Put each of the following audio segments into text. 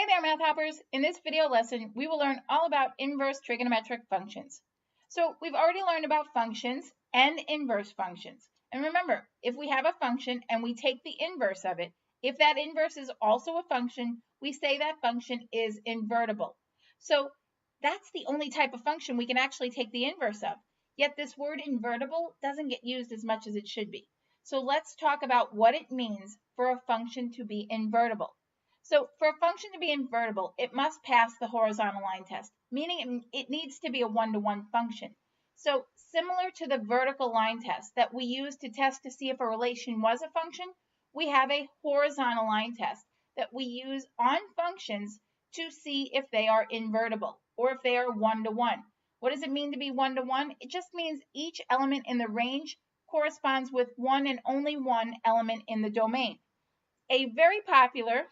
Hey there, math hoppers! In this video lesson, we will learn all about inverse trigonometric functions. So we've already learned about functions and inverse functions. And remember, if we have a function and we take the inverse of it, if that inverse is also a function, we say that function is invertible. So that's the only type of function we can actually take the inverse of. Yet this word invertible doesn't get used as much as it should be. So let's talk about what it means for a function to be invertible. So for a function to be invertible, it must pass the horizontal line test, meaning it needs to be a one-to-one function. So similar to the vertical line test that we use to test to see if a relation was a function, we have a horizontal line test that we use on functions to see if they are invertible or if they are one-to-one. What does it mean to be one-to-one? It just means each element in the range corresponds with one and only one element in the domain. A very popular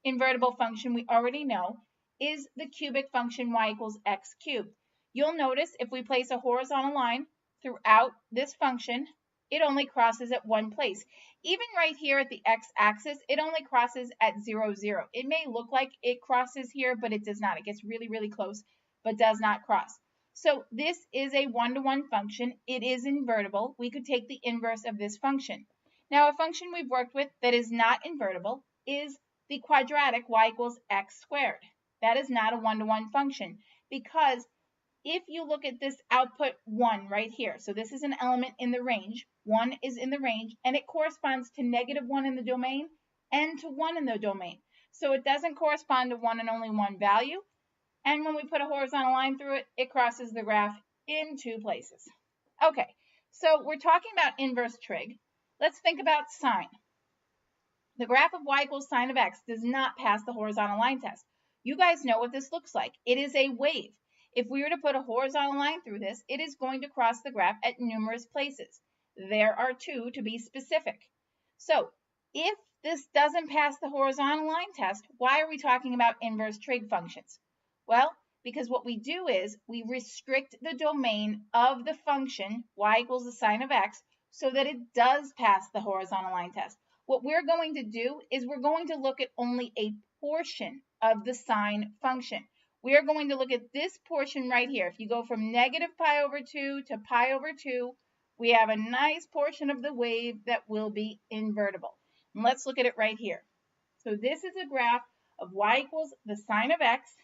invertible function we already know is the cubic function y equals x cubed. You'll notice if we place a horizontal line throughout this function, it only crosses at one place. Even right here at the x-axis, it only crosses at 0, 0. It may look like it crosses here, but it does not. It gets really, really close, but does not cross. So this is a one-to-one function. It is invertible. We could take the inverse of this function. Now, a function we've worked with that is not invertible is the quadratic y equals x squared. That is not a one-to-one function because if you look at this output 1 right here, so this is an element in the range, 1 is in the range, and it corresponds to -1 in the domain and to 1 in the domain. So it doesn't correspond to one and only one value, and when we put a horizontal line through it, it crosses the graph in two places. Okay, so we're talking about inverse trig. Let's think about sine. The graph of y equals sine of x does not pass the horizontal line test. You guys know what this looks like. It is a wave. If we were to put a horizontal line through this, it is going to cross the graph at numerous places. There are two to be specific. So if this doesn't pass the horizontal line test, why are we talking about inverse trig functions? Well, because what we do is we restrict the domain of the function y equals the sine of x so that it does pass the horizontal line test. What we're going to do is we're going to look at only a portion of the sine function. We are going to look at this portion right here. If you go from -pi/2 to pi/2, we have a nice portion of the wave that will be invertible. And let's look at it right here. So this is a graph of y equals the sine of x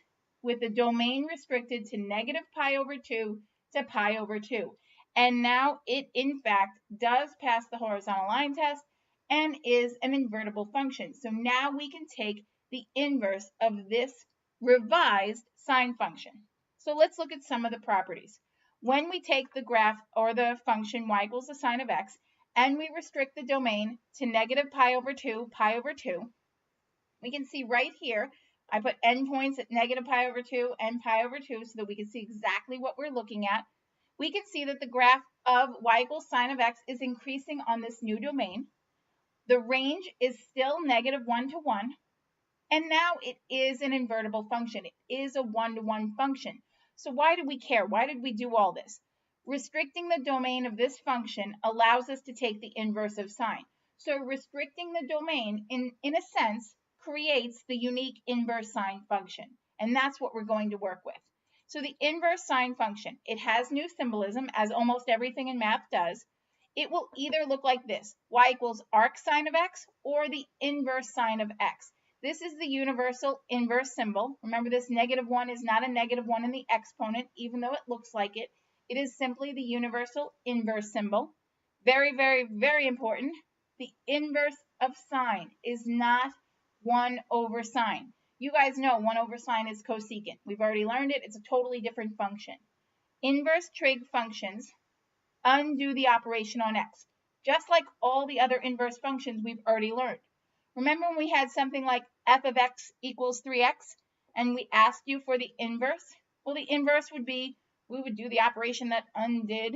with the domain restricted to -pi/2 to pi/2. And now it, in fact, does pass the horizontal line test and is an invertible function. So now we can take the inverse of this revised sine function. So let's look at some of the properties. When we take the graph or the function y equals the sine of x and we restrict the domain to -pi/2, pi/2, we can see right here, I put endpoints at -pi/2 and pi/2 so that we can see exactly what we're looking at. We can see that the graph of y equals sine of x is increasing on this new domain. The range is still -1 to 1, and now it is an invertible function. It is a one-to-one function. So why do we care? Why did we do all this? Restricting the domain of this function allows us to take the inverse of sine. So restricting the domain, in a sense, creates the unique inverse sine function, and that's what we're going to work with. So the inverse sine function, it has new symbolism, as almost everything in math does. It will either look like this, y equals arcsin of x, or the inverse sine of x. This is the universal inverse symbol. Remember, this -1 is not a -1 in the exponent, even though it looks like it. It is simply the universal inverse symbol. Very, very, very important. The inverse of sine is not 1/sine. You guys know 1/sine is cosecant. We've already learned it. It's a totally different function. Inverse trig functions undo the operation on x, just like all the other inverse functions we've already learned. Remember when we had something like f of x equals 3x, and we asked you for the inverse? Well, the inverse would be, we would do the operation that undid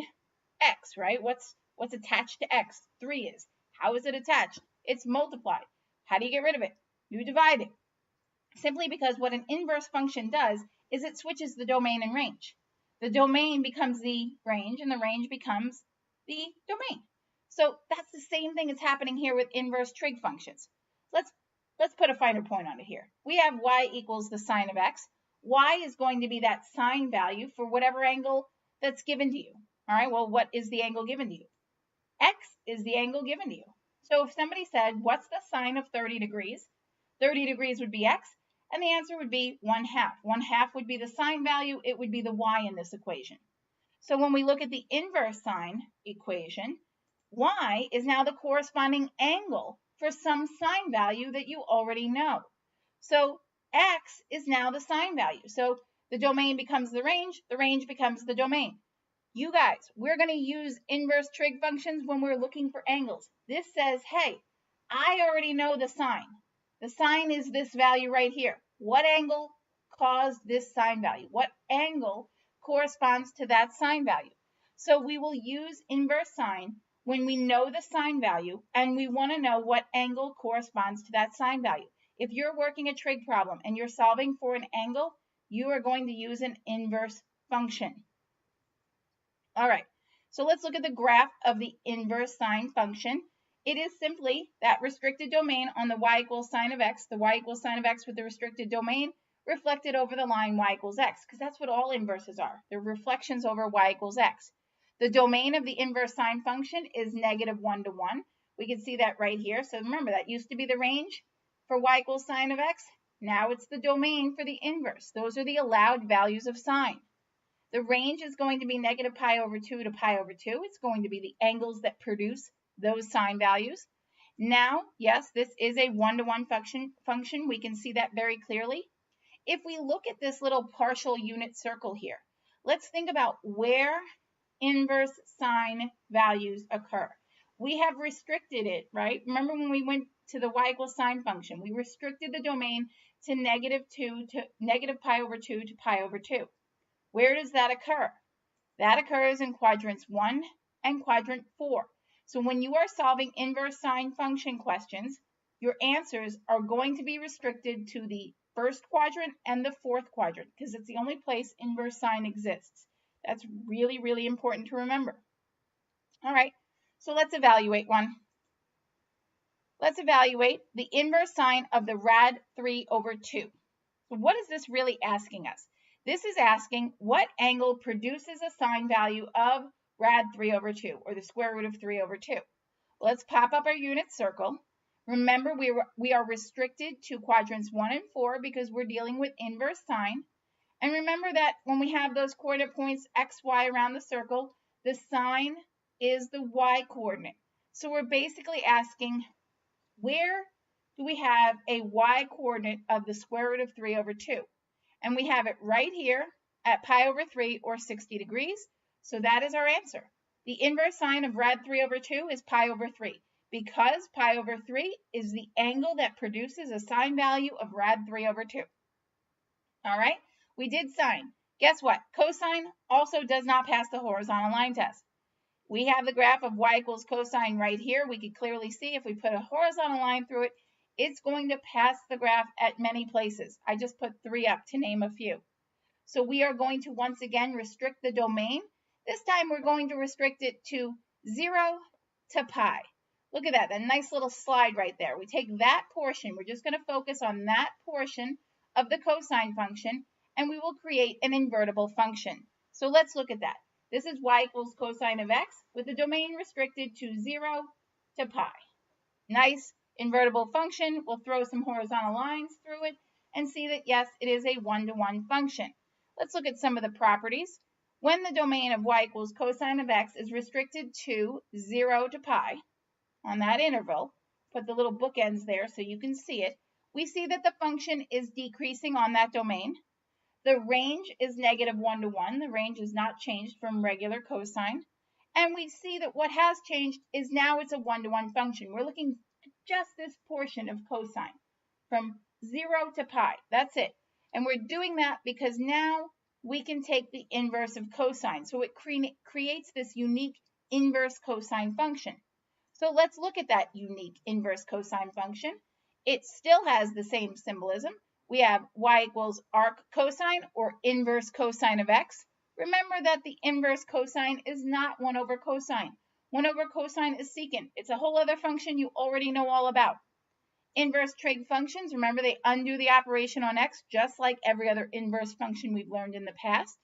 x, right? What's attached to x? 3 is. How is it attached? It's multiplied. How do you get rid of it? You divide it. Simply because what an inverse function does is it switches the domain and range. The domain becomes the range, and the range becomes the domain. So that's the same thing that's happening here with inverse trig functions. Let's let's put a finer point on it here. We have y equals the sine of x. Y is going to be that sine value for whatever angle that's given to you. All right, well, what is the angle given to you? X is the angle given to you. So if somebody said, what's the sine of 30 degrees? 30 degrees would be x, and the answer would be 1/2. 1/2 would be the sine value. It would be the y in this equation. So when we look at the inverse sine equation, y is now the corresponding angle for some sine value that you already know. So x is now the sine value. So the domain becomes the range becomes the domain. You guys, we're going to use inverse trig functions when we're looking for angles. This says, hey, I already know the sine. The sine is this value right here. What angle caused this sine value? What angle corresponds to that sine value? So we will use inverse sine when we know the sine value and we want to know what angle corresponds to that sine value. If you're working a trig problem and you're solving for an angle, you are going to use an inverse function. All right, so let's look at the graph of the inverse sine function. It is simply that restricted domain on the y equals sine of x, the y equals sine of x with the restricted domain reflected over the line y equals x, because that's what all inverses are. They're reflections over y equals x. The domain of the inverse sine function is -1 to 1. We can see that right here. So remember, that used to be the range for y equals sine of x. Now it's the domain for the inverse. Those are the allowed values of sine. The range is going to be -pi/2 to pi/2. It's going to be the angles that produce those sine values. Now, yes, this is a 1-to-1 function. We can see that very clearly. If we look at this little partial unit circle here, let's think about where inverse sine values occur. We have restricted it, right? Remember when we went to the y equals sine function, we restricted the domain to -2 to -pi/2 to pi/2. Where does that occur? That occurs in quadrants 1 and quadrant 4. So when you are solving inverse sine function questions, your answers are going to be restricted to the first quadrant and the fourth quadrant because it's the only place inverse sine exists. That's really, really important to remember. All right, so let's evaluate one. Let's evaluate the inverse sine of the rad 3/2. So what is this really asking us? This is asking what angle produces a sine value of rad 3/2, or the square root of 3/2. Let's pop up our unit circle. Remember, we are restricted to quadrants 1 and 4 because we're dealing with inverse sine. And remember that when we have those coordinate points x, y around the circle, the sine is the y coordinate. So we're basically asking, where do we have a y coordinate of the square root of 3/2? And we have it right here at pi/3, or 60 degrees. So that is our answer. The inverse sine of rad 3/2 is pi/3, because pi/3 is the angle that produces a sine value of rad 3/2. All right, we did sine. Guess what? Cosine also does not pass the horizontal line test. We have the graph of y equals cosine right here. We could clearly see if we put a horizontal line through it, it's going to pass the graph at many places. I just put 3 up to name a few. So we are going to once again restrict the domain. This time we're going to restrict it to 0 to pi. Look at that, that nice little slide right there. We take that portion, we're just going to focus on that portion of the cosine function, and we will create an invertible function. So let's look at that. This is y equals cosine of x with the domain restricted to 0 to pi. Nice invertible function. We'll throw some horizontal lines through it and see that, yes, it is a 1-to-1 function. Let's look at some of the properties. When the domain of y equals cosine of x is restricted to 0 to pi, on that interval, put the little bookends there so you can see it, we see that the function is decreasing on that domain. The range is -1 to 1. The range is not changed from regular cosine. And we see that what has changed is now it's a 1-to-1 function. We're looking at just this portion of cosine from 0 to pi. That's it. And we're doing that because now we can take the inverse of cosine. So it creates this unique inverse cosine function. So let's look at that unique inverse cosine function. It still has the same symbolism. We have y equals arccosine, or inverse cosine of x. Remember that the inverse cosine is not 1 over cosine. 1 over cosine is secant. It's a whole other function you already know all about. Inverse trig functions, remember they undo the operation on x just like every other inverse function we've learned in the past.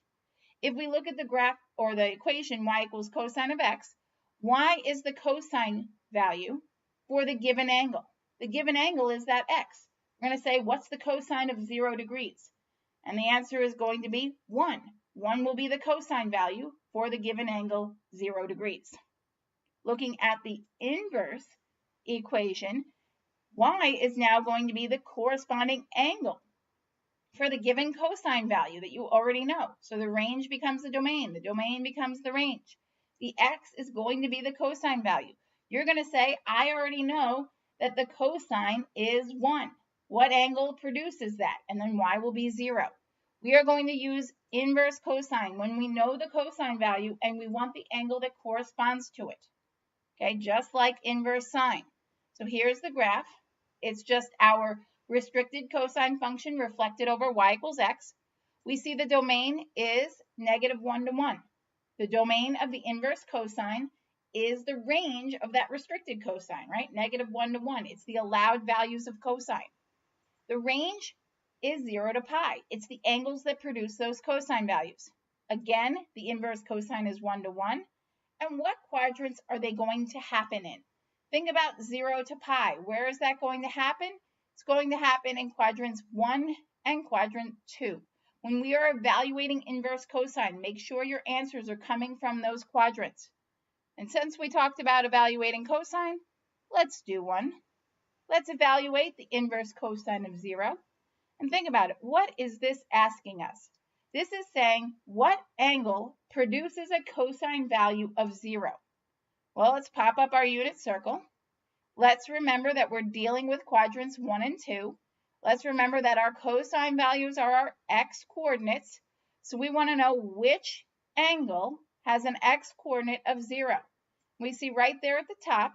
If we look at the graph or the equation y equals cosine of x, y is the cosine value for the given angle. The given angle is that x. We're going to say, what's the cosine of 0 degrees? And the answer is going to be 1. 1 will be the cosine value for the given angle 0 degrees. Looking at the inverse equation, y is now going to be the corresponding angle for the given cosine value that you already know. So the range becomes the domain becomes the range. The x is going to be the cosine value. You're going to say, I already know that the cosine is 1. What angle produces that? And then y will be 0. We are going to use inverse cosine when we know the cosine value and we want the angle that corresponds to it. Okay, just like inverse sine. So here's the graph. It's just our restricted cosine function reflected over y equals x. We see the domain is -1 to 1. The domain of the inverse cosine is the range of that restricted cosine, right? -1 to 1. It's the allowed values of cosine. The range is 0 to pi. It's the angles that produce those cosine values. Again, the inverse cosine is 1 to 1. And what quadrants are they going to happen in? Think about 0 to pi. Where is that going to happen? It's going to happen in quadrants 1 and quadrant 2. When we are evaluating inverse cosine, make sure your answers are coming from those quadrants. And since we talked about evaluating cosine, let's do one. Let's evaluate the inverse cosine of 0. And think about it. What is this asking us? This is saying what angle produces a cosine value of 0? Well, let's pop up our unit circle. Let's remember that we're dealing with quadrants 1 and 2. Let's remember that our cosine values are our x coordinates. So we want to know which angle has an x coordinate of 0. We see right there at the top,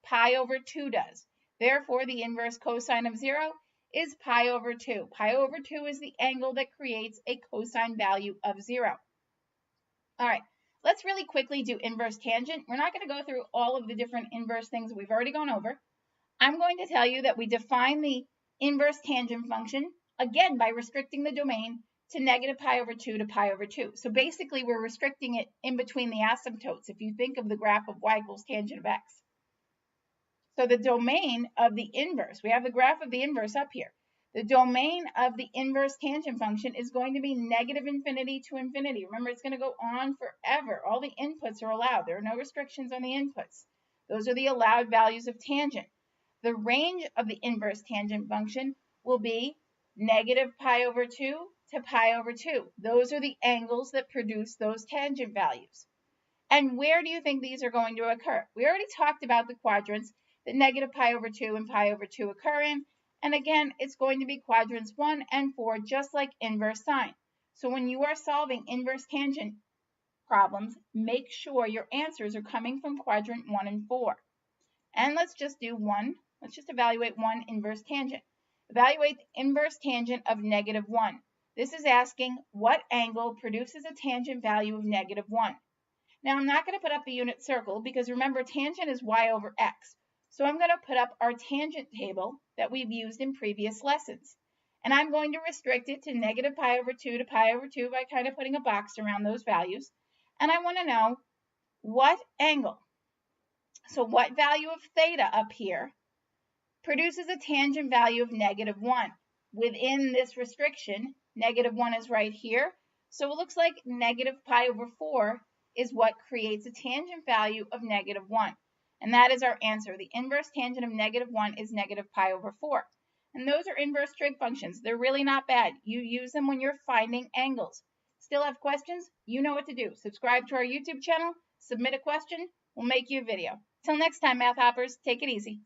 pi over 2 does. Therefore, the inverse cosine of 0 is pi over 2. Pi over 2 is the angle that creates a cosine value of 0. All right, let's really quickly do inverse tangent. We're not going to go through all of the different inverse things we've already gone over. I'm going to tell you that we define the inverse tangent function, again, by restricting the domain to -pi over 2 to pi over 2. So basically, we're restricting it in between the asymptotes, if you think of the graph of y equals tangent of x. So the domain of the inverse, we have the graph of the inverse up here. The domain of the inverse tangent function is going to be -infinity to infinity. Remember, it's going to go on forever. All the inputs are allowed. There are no restrictions on the inputs. Those are the allowed values of tangent. The range of the inverse tangent function will be -pi over 2 to pi over 2. Those are the angles that produce those tangent values. And where do you think these are going to occur? We already talked about the quadrants that -pi over 2 and pi over 2 occur in. And again, it's going to be quadrants 1 and 4, just like inverse sine. So when you are solving inverse tangent problems, make sure your answers are coming from quadrant 1 and 4. And let's just do one. Let's just evaluate one inverse tangent. Evaluate the inverse tangent of -1. This is asking what angle produces a tangent value of -1. Now, I'm not going to put up the unit circle because remember, tangent is y over x. So I'm going to put up our tangent table that we've used in previous lessons. And I'm going to restrict it to -pi over 2 to pi over 2 by kind of putting a box around those values. And I want to know what angle. So what value of theta up here produces a tangent value of -1? Within this restriction, -1 is right here. So it looks like -pi over 4 is what creates a tangent value of -1. And that is our answer. The inverse tangent of -1 is -pi over 4. And those are inverse trig functions. They're really not bad. You use them when you're finding angles. Still have questions? You know what to do. Subscribe to our YouTube channel, submit a question, we'll make you a video. Till next time, Math Hoppers, take it easy.